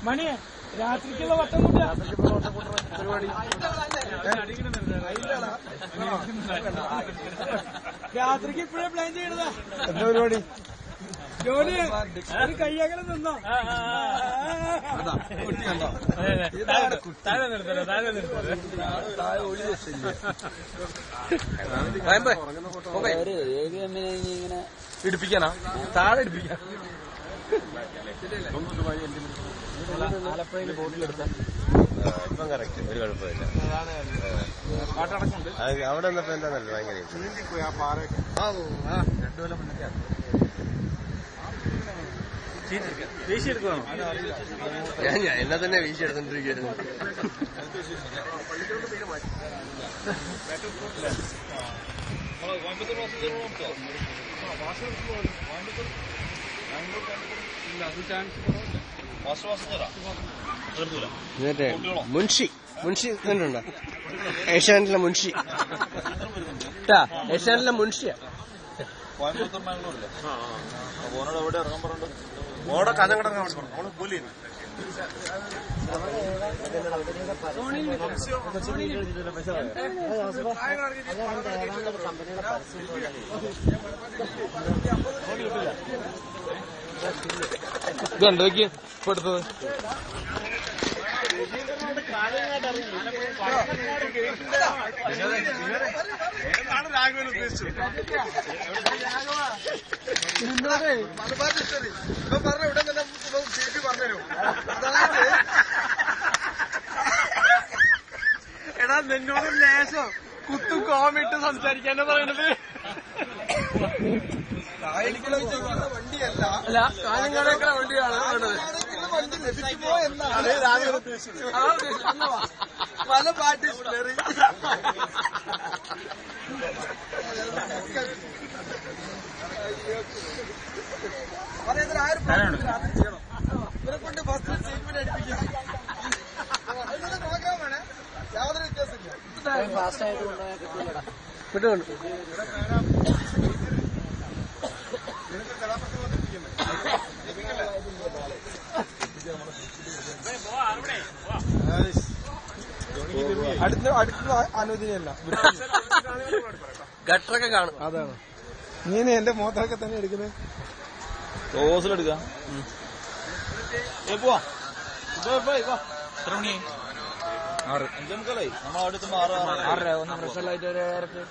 മണിയെ രാത്രിക്കുള്ള വട്ടം കൂട്ടുക പരിപാടി രാത്രിക്ക് ഇപ്പോഴേ പ്ലാൻ ചെയ്യണതാ. എന്താ പരിപാടി? ജോലി ഒരു കയ്യകലം നിന്നോ? ഇങ്ങനെ ഇടിപ്പിക്കാനാ? താഴെ ഇടിപ്പിക്കാൻ. ആലപ്പുഴയിൽ ബോട്ടിലെടുത്താൽ ഇപ്പം കറക്റ്റ്, ഒരു കുഴപ്പമില്ല. അവിടെ നിന്നപ്പോ എന്താന്നല്ലോ ഭയങ്കര വീശിയെടുക്കുവാണോ? ഞാൻ എന്നെ തന്നെ വീശിയെടുത്തോണ്ടിരിക്കുന്നു. എന്നിട്ട് മുൻഷി കണ്ടുണ്ടോ? ഏഷ്യാനെറ്റിലെ മുൻഷി ഏഷ്യാനെറ്റിലെ മുൻഷിയാ. എവിടെ ഇറങ്ങാൻ പറഞ്ഞു? ഓടെ കഥ കിടക്കാൻ ഓള് പോലീ ഇതുണ്ട് നോക്കി ഇപ്പൊ എടുത്തത്. രാഘവൻ ഉദ്ദേശിച്ചു പറഞ്ഞ ഇവിടെ തന്നെ ചേച്ചി പറഞ്ഞുതരും. എടാ നിന്നോട് ലേശം കുത്തും കോമിട്ട് സംസാരിക്കാനാ പറയണത്. വണ്ടിയല്ല, അല്ല കാലങ്ങാടേക്കുള്ള വണ്ടിയാണ് വണ്ടി ലഭിക്കുമോ എന്നാണ് രാഘവൻ ഉദ്ദേശിച്ചത്. പല പാർട്ടി ഇവരെ കൊണ്ട് ഫസ്റ്റ് സ്റ്റേറ്റ്മെന്റ് അടിപ്പിക്കും. പ്രോഗ്രാമാണ്, യാതൊരു വ്യത്യാസമില്ല. ഫാസ്റ്റ് ആയിട്ട് കൊണ്ടുപോയാൽ കിട്ടില്ലടാ. വിട്ടുകൊണ്ട് അടുത്ത അനുവദനീയല്ല. ഗട്ടറൊക്കെ കാണും. അതാണ് നീ എന്റെ മോത്തൊക്കെ തന്നെ എടുക്കുന്നത്. റോസിലെടുക്കാം. പോവാ എത്ര മണി? 6 നമ്മൾ അടുത്തുമ്പോ 6 ഒന്ന് ഫ്രഷ് ലൈറ്റ്